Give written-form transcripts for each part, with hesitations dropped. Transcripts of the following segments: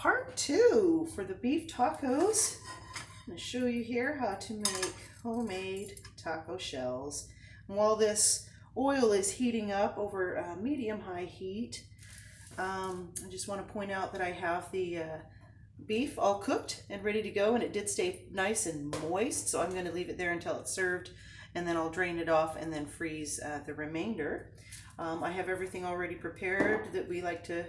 part 2 for the beef tacos. I'm going to show you here how to make homemade taco shells. And while this oil is heating up over medium-high heat, I just want to point out that I have the beef all cooked and ready to go, and it did stay nice and moist, so I'm going to leave it there until it's served, and then I'll drain it off and then freeze the remainder. I have everything already prepared that we like to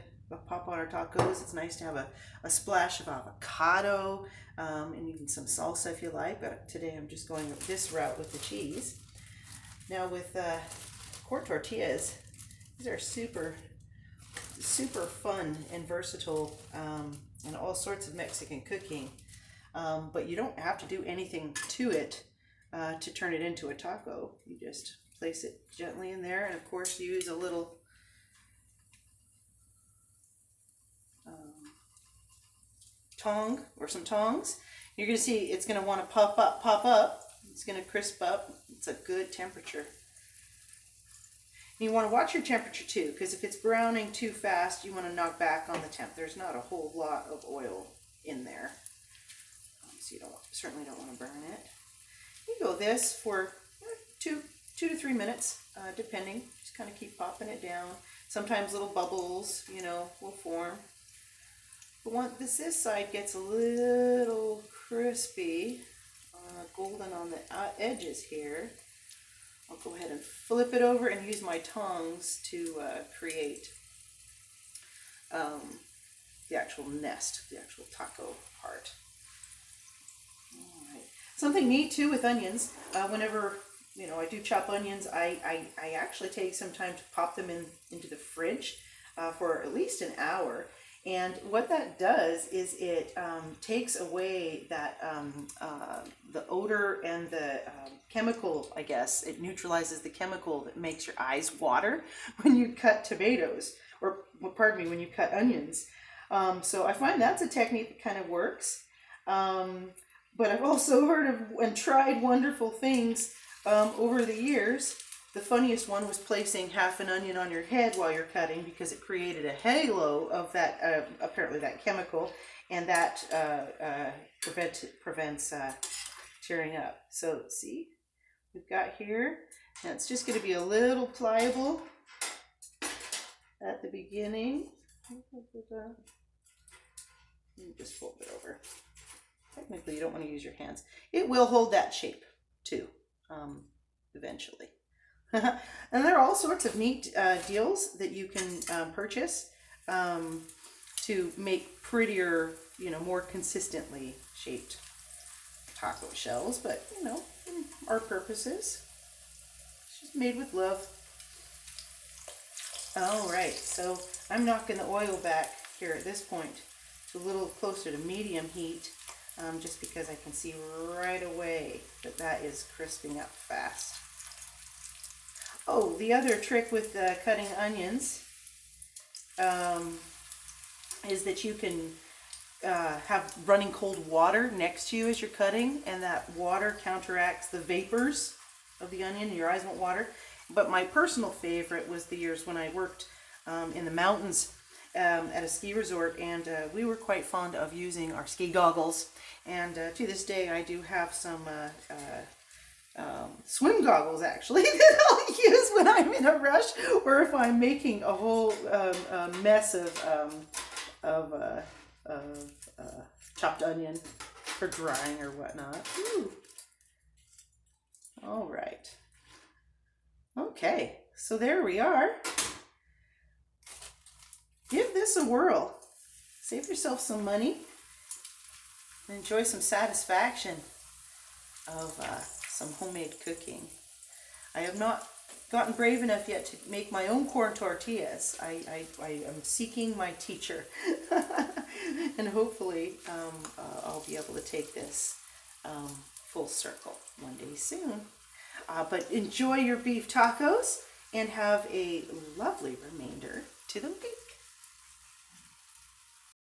pop on our tacos. It's nice to have a splash of avocado and even some salsa if you like, but today I'm just going this route with the cheese. Now with corn tortillas, these are super fun and versatile and all sorts of Mexican cooking, but you don't have to do anything to it to turn it into a taco. You just place it gently in there, and of course use a little tong or some tongs. You're going to see it's going to want to pop up. It's going to crisp up. It's a good temperature. And you want to watch your temperature too, because if it's browning too fast, you want to knock back on the temp. There's not a whole lot of oil in there, so you certainly don't want to burn it. You go this for 2 to 3 minutes, depending. Just kind of keep popping it down. Sometimes little bubbles, will form. But once this side gets a little crispy, golden on the edges here, I'll go ahead and flip it over and use my tongs to create the actual nest, the actual taco part. All right. Something neat too with onions, whenever I do chop onions, I actually take some time to pop them into the fridge for at least an hour. And what that does is it takes away that the odor and the chemical, I guess. It neutralizes the chemical that makes your eyes water when you cut tomatoes, or pardon me, when you cut onions. So I find that's a technique that kind of works. But I've also heard of and tried wonderful things over the years. The funniest one was placing half an onion on your head while you're cutting, because it created a halo of that, apparently that chemical, and that prevents tearing up. So see, we've got here, and it's just going to be a little pliable at the beginning. Just fold it over. Technically, you don't want to use your hands. It will hold that shape too, eventually. And there are all sorts of neat deals that you can purchase to make prettier, more consistently shaped taco shells. But, for our purposes, it's just made with love. All right, so I'm knocking the oil back here at this point to a little closer to medium heat, just because I can see right away that is crisping up fast. Oh, the other trick with cutting onions is that you can have running cold water next to you as you're cutting, and that water counteracts the vapors of the onion, and your eyes won't water. But my personal favorite was the years when I worked in the mountains at a ski resort, and we were quite fond of using our ski goggles. And to this day, I do have some swim goggles actually that I'll use when I'm in a rush, or if I'm making a whole mess of chopped onion for drying or whatnot. Ooh. All right. Okay, so there we are. Give this a whirl. Save yourself some money and enjoy some satisfaction of some homemade cooking. I have not gotten brave enough yet to make my own corn tortillas. I am seeking my teacher. And hopefully I'll be able to take this full circle one day soon. But enjoy your beef tacos and have a lovely remainder to the week.